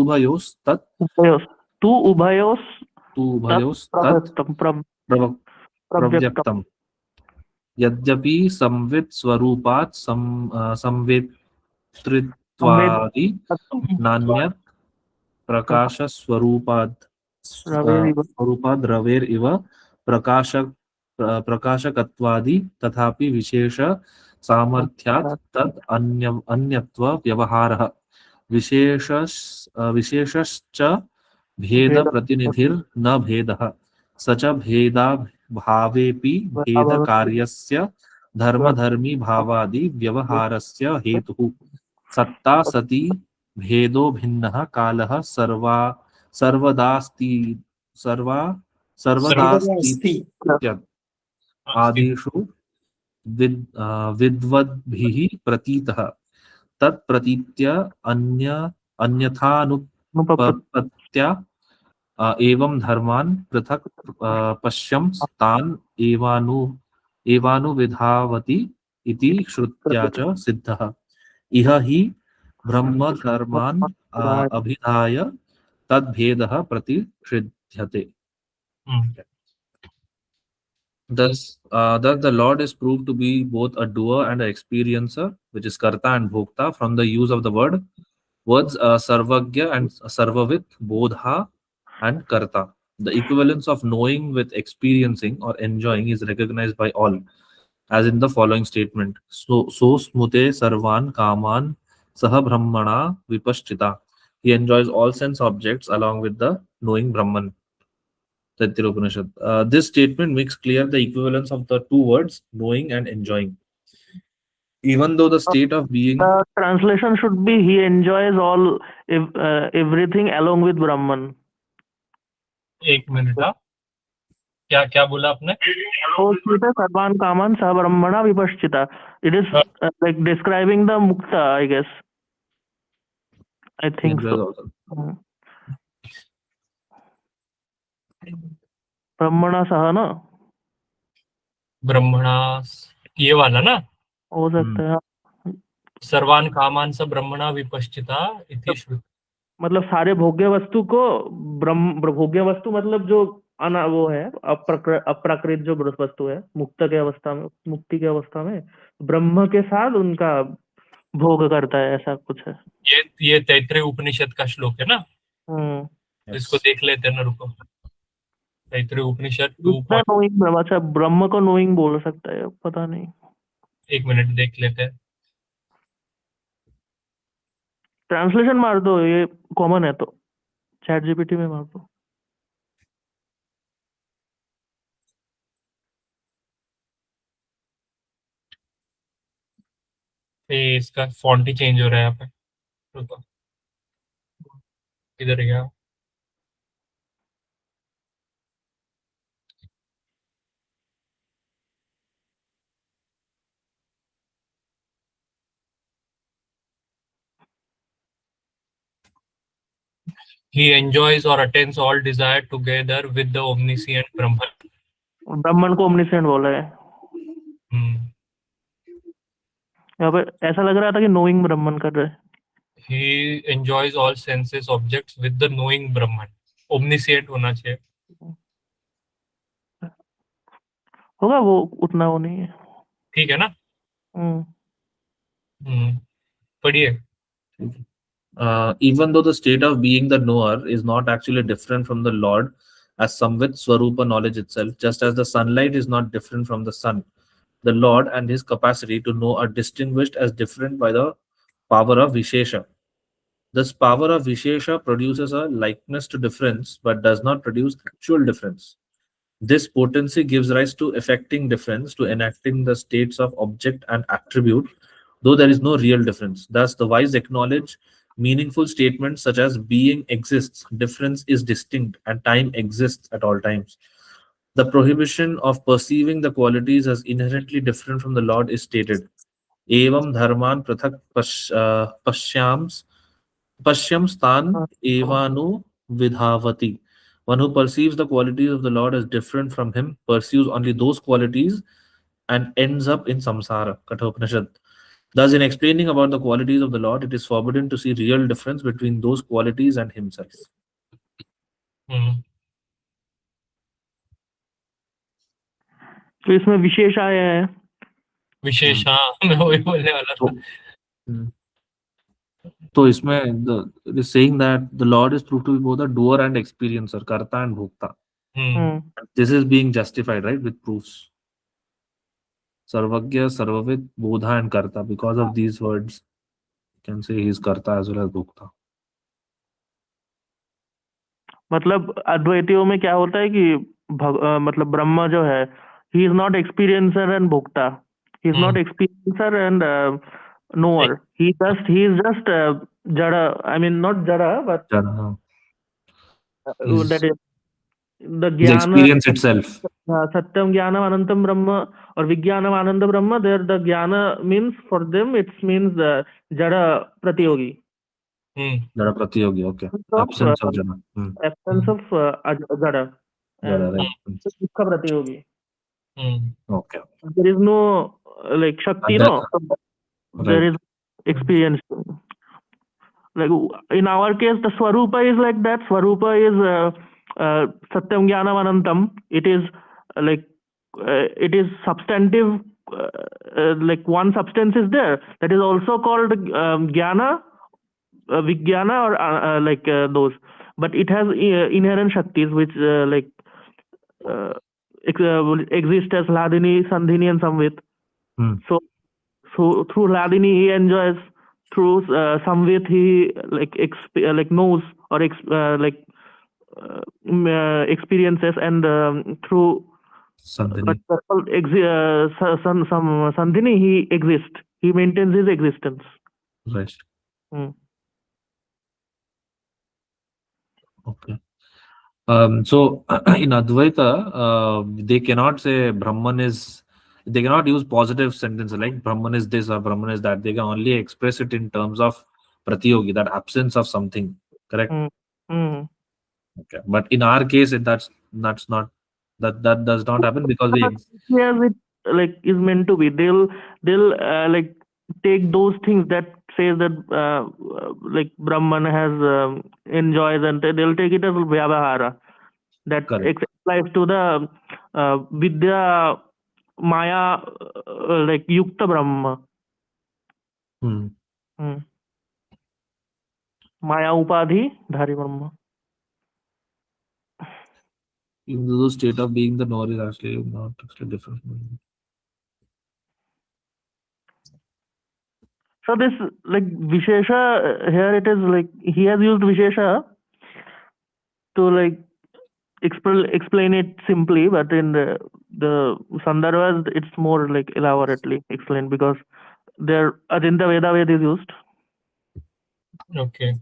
उभयोस्तत् प्रव्यक्तम्. यद्यपि संवित् स्वरूपात् संवेत्तृत्वादि नान्यत् प्रकाशस्वरूपाद् रवेरिव प्रकाशकत्वादि तथापि विशेष सामर्थ्यात् तद् अन्यत्व व्यवहारः विशेषश्च भेद प्रतिनिधिर्न भेदः स च भेदाभावेऽपि भेद कार्यस्य धर्मधर्मी भावादि व्यवहारस्य हेतुः. सत्ता सति भेदो भिन्नः कालः सर्वदास्ति आदिषु विद्वद्भिः प्रतीतः. तत्प्रतीत्य अन्यथानुपपत्त्या एवं धर्मान् पृथक् पश्यन् तान् एवानुविधावति इति श्रुत्या च सिद्धः. इह हि ब्रह्मधर्मान् अभिधाय तद्भेदः प्रतिषिध्यते. Thus the Lord is proved to be both a doer and an experiencer, which is karta and bhokta, from the use of the words sarvagya and sarvavit, bodha and karta. The equivalence of knowing with experiencing or enjoying is recognized by all, as in the following statement: so smute sarvan kaman saha brahmana vipaschita. He enjoys all sense objects along with the knowing Brahman. This statement makes clear the equivalence of the two words knowing and enjoying. Even though the state of being, the translation should be he enjoys all everything along with Brahman. एक minute. क्या क्या बोला आपने? सर्वान कामान स ब्रह्मणा विपश्चिता. It is like describing the mukta, I guess. I think so. ब्रह्मणा सह ना, ब्रह्मणा, ये वाला ना, हो सकता है. सर्वान कामान स ब्रह्मणा विपश्चिता इति श्रुति. मतलब सारे भोग्य वस्तु को भोग्य वस्तु मतलब जो वो है अप्राकृत जो वस्तु है, मुक्त के अवस्था में, मुक्ति के अवस्था में ब्रह्म के साथ उनका भोग करता है, ऐसा कुछ है. ये तैत्रीय उपनिषद का श्लोक है ना, इसको देख लेते हैं ना, रुको. तैत्रीय उपनिषद 2. नोइंग ब्रह्म, अच्छा ब्रह्म को नोइंग बोल सकता है, पता नहीं. एक मिनट देख लेते हैं. ट्रांसलेशन मार दो, ये कॉमन है तो चैट जीपीटी में मार दो. ये इसका फॉन्ट ही चेंज हो रहा है यहाँ पे, रुको. इधर गया. He enjoys or attains all desire together with the omniscient Brahman. ब्राह्मण को ओमनिसेंट बोला है. यहाँ पे ऐसा लग रहा था कि नोइंग ब्राह्मण कर रहे हैं. He enjoys all senses objects with the knowing Brahman. Omniscient होना चाहिए. होगा वो, उतना वो नहीं है. ठीक है ना? पढ़िए. Even though the state of being the knower is not actually different from the Lord, as Samvit Swarupa knowledge itself, just as the sunlight is not different from the sun, the Lord and his capacity to know are distinguished as different by the power of Vishesha. This power of Vishesha produces a likeness to difference, but does not produce actual difference. This potency gives rise to effecting difference, to enacting the states of object and attribute, though there is no real difference. Thus, the wise acknowledge meaningful statements such as being exists, difference is distinct, and time exists at all times. The prohibition of perceiving the qualities as inherently different from the Lord is stated. Evam dharman prathak pashyam stan evanu vidhavati. One who perceives the qualities of the Lord as different from him pursues only those qualities and ends up in samsara. Kathopanishad. Thus, in explaining about the qualities of the Lord, it is forbidden to see real difference between those qualities and himself. तो इसमें विशेष आया है. विशेष, हाँ, मैं वही बोलने वाला था. तो इसमें it is saying that the Lord is proved to be both a doer and experiencer, karta and bhokta. This is being justified, right, with proofs. Sarvagya, Sarvavid, Bodha and Karta. Because of these words, you can say he is Karta as well as Bhokta. मतलब अद्वैतियों में क्या होता है कि मतलब ब्रह्म जो है, he is not experiencer and bhokta. He is not experiencer and knower. He is just jada. I mean, not jada, but that is the experience itself. Satyam Jnanam Anantam Brahma or Vijnanam Ananda Brahma. There the Jnana means for them it means Jada Pratiyogi. Jada Pratiyogi, okay. Absence of Jada. Absence of Jada. Jada, right. Dukkha Pratiyogi. Okay. There is no like Shakti, no. There is experience. Like in our case, the Swarupa is like that. Swarupa is Satyam Jnanam Anantam. It is like it is substantive. Like one substance is there that is also called Jnana, Vijnana, or like those. But it has inherent Shaktis which like exist as Hladini, Sandhini, and Samvit. So through Hladini he enjoys. Through Samvit he like knows or experiences, and through Sandhini. Sandhini he exists. He maintains his existence. Right. Okay. So in Advaita, they cannot say Brahman is. They cannot use positive sentences like Brahman is this or Brahman is that. They can only express it in terms of Pratiyogi, that absence of something. Correct. Okay. But in our case, that's not that does not happen because we. Yes, it like is meant to be. They'll like take those things that says that like Brahman has enjoys, and they'll take it as Vyavahara. That Correct. applies to the Vidya Maya like Yukta Brahma. Maya Upadhi Dhari Brahma. Even though the state of being the knower is actually not actually different. So this like Vishesha here it is like he has used Vishesha to like explain it simply, but in the Sandarbhas it's more like elaborately explained because there Adinta Veda Ved is used. Okay.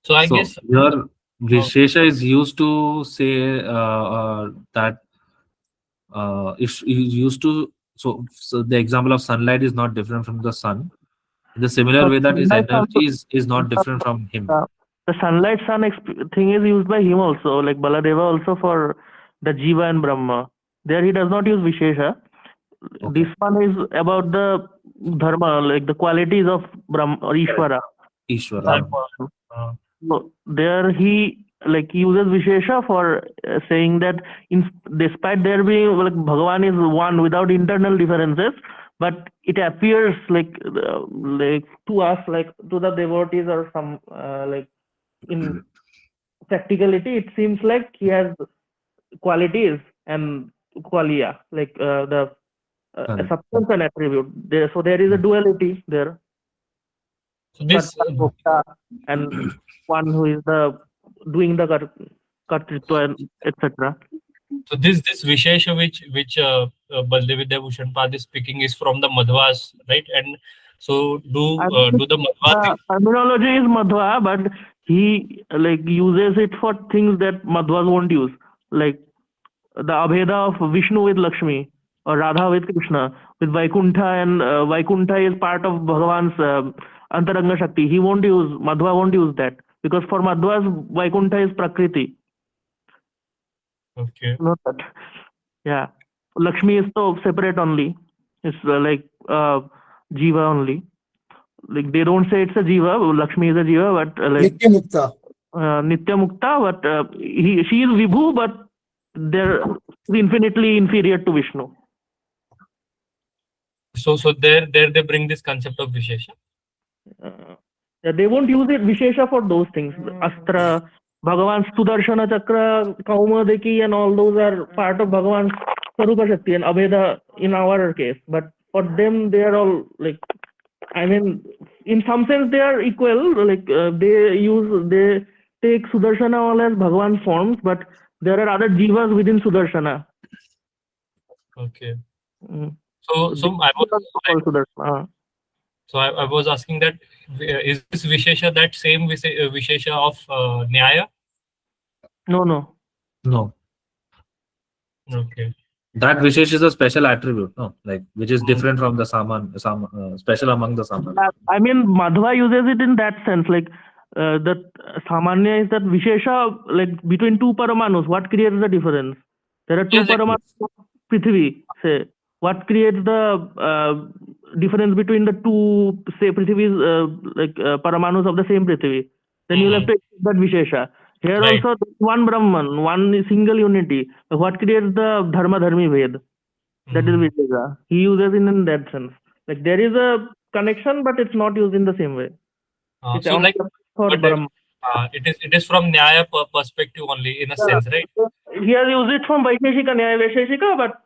So I guess your Vishesha is used to say that if you used to so the example of sunlight is not different from the sun. In the similar way that his energy is not different from him. The sunlight sun thing is used by him also, like Baladeva also for the Jiva and Brahma. There he does not use Vishesha. Okay. This one is about the dharma, like the qualities of Brahma or Ishvara. So there he like uses Vishesha for saying that despite there being like Bhagavan is one without internal differences, but it appears like to us, like to the devotees or some like in practicality, it seems like he has qualities and qualia, like the substance and attribute. So there is a duality there. So this and one who is the doing the kartritva, etc. So this Vishesha which Baladeva Vidyabhushan Pad is speaking is from the Madhvas, right? And so do the Madhva terminology is Madhva, but he like uses it for things that Madhvas won't use, like the Abheda of Vishnu with Lakshmi or Radha with Krishna, with Vaikuntha, and Vaikuntha is part of Bhagavan's Antaranga Shakti. He won't use, Madhva won't use that because for Madhvas, Vaikuntha is Prakriti. Okay. Not that. Yeah. Lakshmi is so separate only. It's like Jiva only. Like they don't say it's a Jiva, Lakshmi is a Jiva, but like Nitya Mukta. Nitya Mukta, but she is Vibhu, but they're infinitely inferior to Vishnu. So there they bring this concept of Vishesha. They won't use it Vishesha for those things. Astra, Bhagavan's Sudarshana Chakra, Kaumadiki, and all those are part of Bhagavan's Sarupa Shakti and Abheda in our case. But for them, they are all like, I mean, in some sense, they are equal. Like they take Sudarshana all as Bhagavan's forms, but there are other jivas within Sudarshana. Okay. So I was so I was asking that is this Vishesha that same Vishesha of Nyaya? No. Okay. That Vishesh is a special attribute, no, like which is different from the special among the Saman. I mean, Madhva uses it in that sense, like that Samanya is that Vishesha, like between two Paramanus, what creates the difference? There are two Paramanus of Prithvi, say. What creates the difference between the two, say, Prithvis, like Paramanus of the same Prithvi? Then you'll have to accept that Vishesha. Here also, one Brahman, one single unity. What creates the Dharma Dharmi Ved? That is Vishesha. He uses it in that sense. Like there is a connection, but it's not used in the same way. So like for it is from Nyaya perspective only in a sense, right? He has used it from Vaisheshika, Nyaya Vaisheshika, but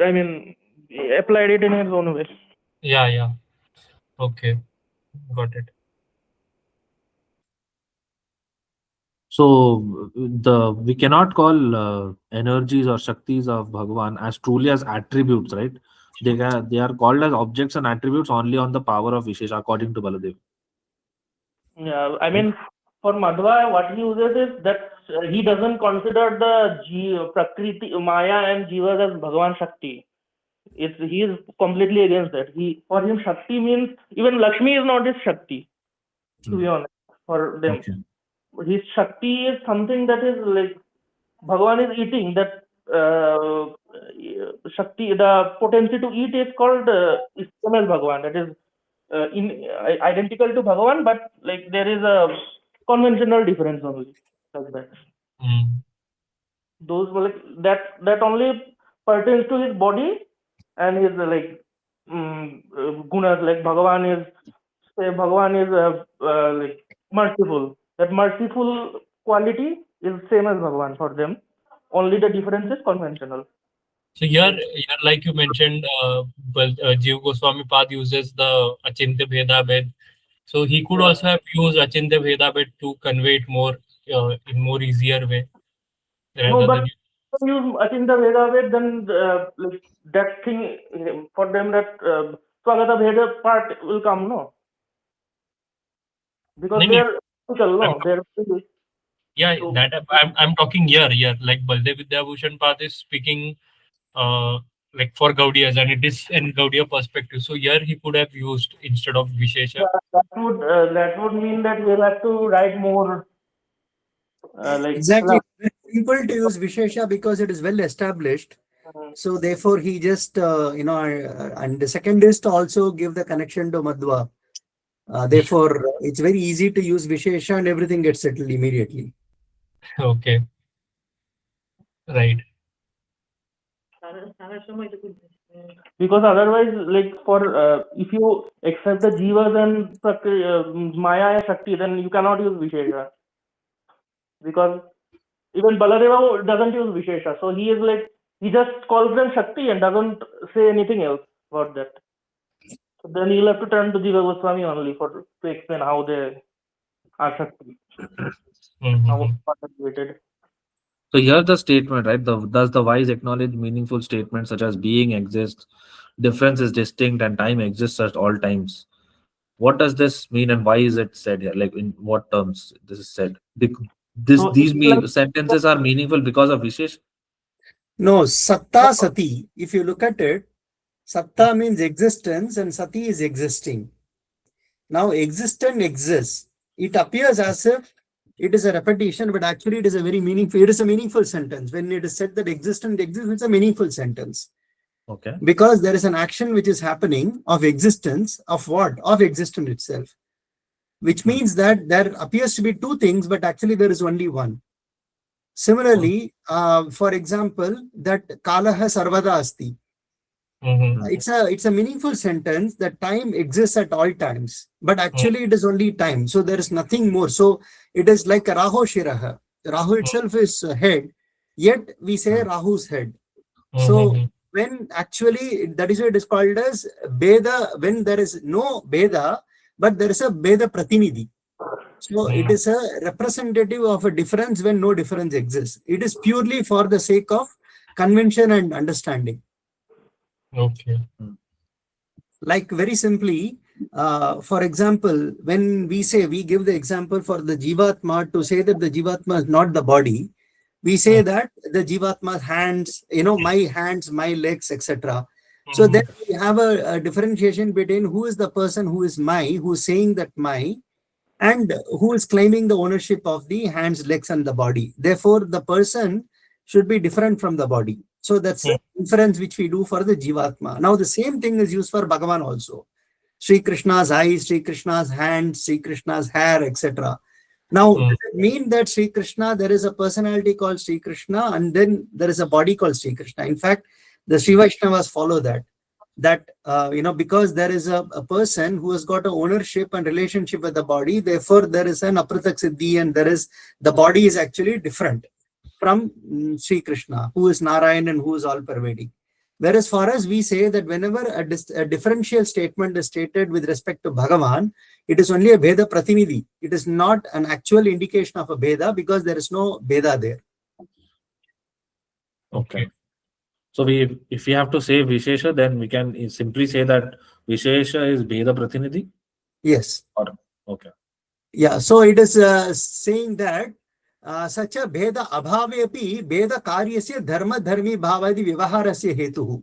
I mean, applied it in his own way. Yeah. Okay, got it. So we cannot call energies or shaktis of Bhagavan as truly as attributes, right? They are called as objects and attributes only on the power of Vishesha, according to Baladeva. Yeah, I mean, for Madhva, what he uses is that he doesn't consider the Prakriti, Maya and Jivas as Bhagavan Shakti. He is completely against that. For him, Shakti means, even Lakshmi is not his Shakti, to be honest, for them. Okay. His Shakti is something that is like, Bhagavan is eating, that Shakti, the potency to eat is called is same as Bhagavan. That is identical to Bhagavan, but like there is a conventional difference only, like that. Those were like that only pertains to his body and his like gunas. Like Bhagavan is like merciful. That merciful quality is same as Bhagavan for them. Only the difference is conventional. So here, like you mentioned, Jiva Goswami Pad uses the Achintya Bheda Ved. So he could also have used Achintya Bheda Ved to convey it more in more easier way. No, but if you use Achintya Bheda Ved, then like that thing for them, that Swagata Bheda part will come, no? Because they are physical, no? They're physical. Yeah, so, that I'm talking here. Like Baladeva Vidyabhushan Path is speaking like for Gaudiyas, and it is in Gaudiya perspective. So here he could have used instead of Vishesha. Yeah, that would mean that we'll have to write more. Like exactly. It's simple to use Vishesha because it is well established. So therefore he just and the second is to also give the connection to Madhva. Therefore it's very easy to use Vishesha and everything gets settled immediately. Okay. Right. Because otherwise, like for if you accept the Jivas and Maya and Shakti, then you cannot use Vishesha. Because even Baladeva doesn't use Vishesha. So he is like, he just calls them Shakti and doesn't say anything else about that. So then you'll have to turn to Jiva Goswami only to explain how they are Shakti. How participated. So here's the statement, right? Does the wise acknowledge meaningful statements such as being exists, difference is distinct, and time exists at all times? What does this mean, and why is it said here? Like in what terms this is said? These sentences are meaningful because of Vishesh? No, Satta Sati. If you look at it, Satta means existence and Sati is existing. Now existence exists. It appears as if it is a repetition, but actually it is a very meaningful, it is a meaningful sentence. When it is said that existence exists, it's a meaningful sentence. Okay. Because there is an action which is happening of existence, of what? Of existence itself. Which means that there appears to be two things, but actually there is only one. Similarly, for example, that Kalaha Sarvada Asti. It's a meaningful sentence that time exists at all times, but actually it is only time. So there is nothing more. So it is like Rahu Shiraha. Rahu itself is head, yet we say Rahu's head. So when actually that is why it is called as Beda, when there is no Beda, but there is a Beda Pratinidhi. So it is a representative of a difference when no difference exists. It is purely for the sake of convention and understanding. Okay. Like very simply, for example, when we give the example for the Jivatma to say that the Jivatma is not the body, we say that the Jivatma's hands, my hands, my legs, etc. So then we have a differentiation between who is the person who is who is saying that and who is claiming the ownership of the hands, legs, and the body. Therefore, the person should be different from the body. So that's the inference which we do for the Jivatma. Now, the same thing is used for Bhagavan also. Sri Krishna's eyes, Sri Krishna's hands, Sri Krishna's hair, etc. Now, does it mean that Sri Krishna, there is a personality called Sri Krishna and then there is a body called Sri Krishna? In fact, the Sri Vaishnavas follow that. Because there is a person who has got an ownership and relationship with the body, therefore there is an Apratak Siddhi and the body is actually different from Sri Krishna, who is Narayan and who is all pervading. Whereas far as we say that whenever a differential statement is stated with respect to Bhagavan, it is only a Veda Pratinidhi. It is not an actual indication of a Veda because there is no Veda there. Okay. So if we have to say Vishesha, then we can simply say that Vishesha is Veda Pratinidhi? Yes. Okay. Yeah, so it is saying that such a bheda abhave api bheda karyasya dharma dharmi bhavadi vyavaharasya hetuhu.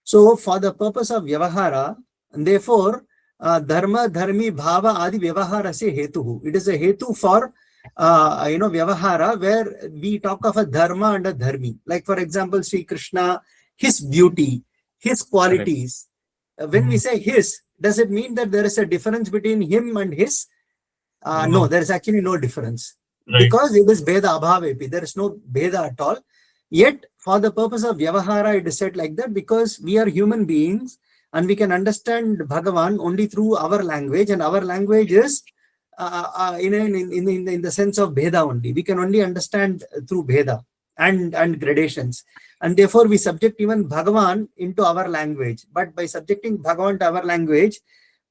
So for the purpose of vyavahara, and therefore dharma dharmi bhava adi vyavaharasya hetuhu. It is a hetu for vyavahara, where we talk of a dharma and a dharmi. Like for example, Sri Krishna, his beauty, his qualities. When we say his, does it mean that there is a difference between him and his? No, there is actually no difference. Right. Because it is Bheda Abhavepi. There is no Bheda at all. Yet, for the purpose of Vyavahara, it is said like that because we are human beings and we can understand Bhagavan only through our language, and our language is in the sense of Bheda only. We can only understand through Bheda and gradations. And therefore, we subject even Bhagavan into our language. But by subjecting Bhagavan to our language,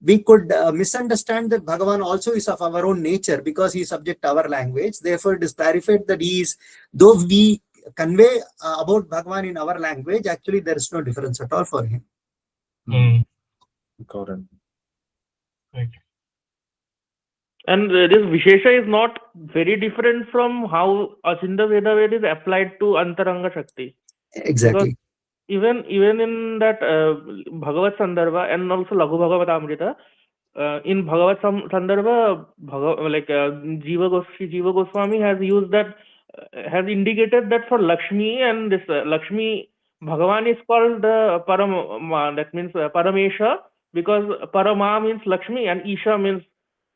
we could misunderstand that Bhagavan also is of our own nature because he is subject to our language. Therefore, it is clarified that he is, though we convey about Bhagavan in our language, actually there is no difference at all for him. Got it. Right. And this Vishesha is not very different from how Achinda Veda Ved is applied to Antaranga Shakti. Exactly. Because even in that Bhagavad Sandarbha and also Laghu Bhagavatamrita, in Bhagavad Sandarbha, Jiva Goswami has used that, has indicated that for Lakshmi and this Lakshmi, Bhagavan is called Param, that means Paramesha, because Parama means Lakshmi and Isha means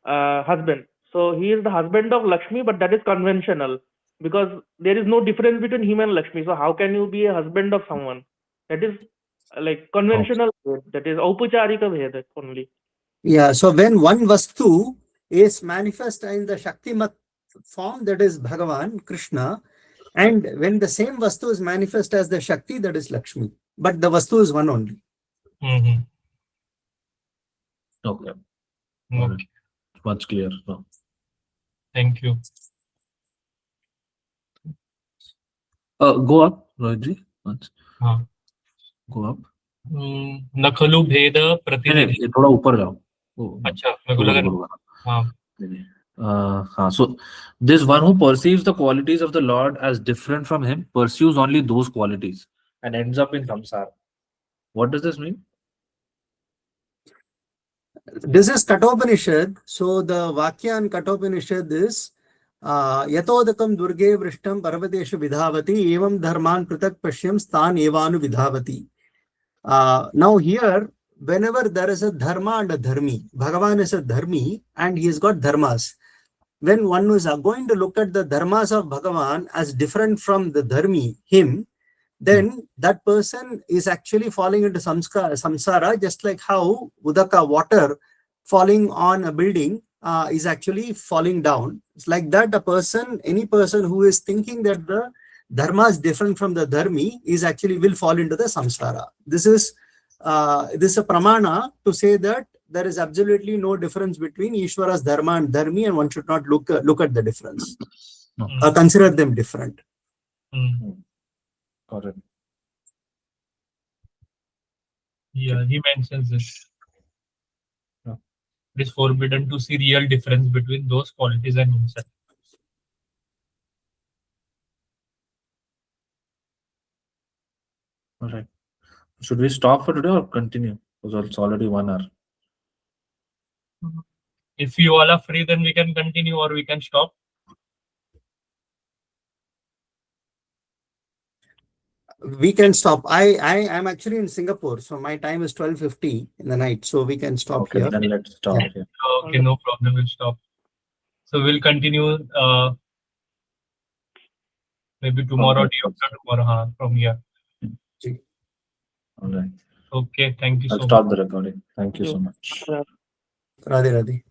husband. So he is the husband of Lakshmi, but that is conventional because there is no difference between him and Lakshmi. So how can you be a husband of someone? That is like conventional, that is Aupacharika Veda only. Yeah, so when one Vastu is manifest in the Shaktimat form, that is Bhagavan, Krishna, and when the same Vastu is manifest as the Shakti, that is Lakshmi. But the Vastu is one only. Okay. Okay. Much clear. No. Thank you. Go up, Rohitji. Go up. नखलु भेद प्रतिनिधि थोड़ा ऊपर जाओ. अच्छा मेरे को लगा हाँ. So this one who perceives the qualities of the Lord as different from him pursues only those qualities and ends up in samsara. What does this mean? This is Kathopanishad. So the Vakya in Kathopanishad is Yatodakam Durge Vrishtam Parvateshu Vidhavati Evam Dharman Pratak Pashyam Stan Evanu Vidhavati. Now here, whenever there is a dharma and a dharmi, Bhagavan is a dharmi and he has got dharmas. When one is going to look at the dharmas of Bhagavan as different from the dharmi, him, then that person is actually falling into samsara, just like how Udaka, water falling on a building, is actually falling down. It's like that a person, any person who is thinking that the dharma is different from the dharmi is actually will fall into the samsara. This is a pramana to say that there is absolutely no difference between Ishvara's dharma and dharmi, and one should not look at the difference or consider them different. Got it. Yeah, he mentions this. It is forbidden to see real difference between those qualities and himself. All right. Should we stop for today or continue? Because it's already 1 hour. If you all are free, then we can continue or we can stop. We can stop. I am actually in Singapore, so my time is 12:50 in the night, so we can stop here. Then let's stop here. Okay, no problem. We'll stop. So we'll continue maybe tomorrow, day after tomorrow, from here. All right. Okay, thank you so much. I'll stop the recording. Thank you so much. Radhe Radhe.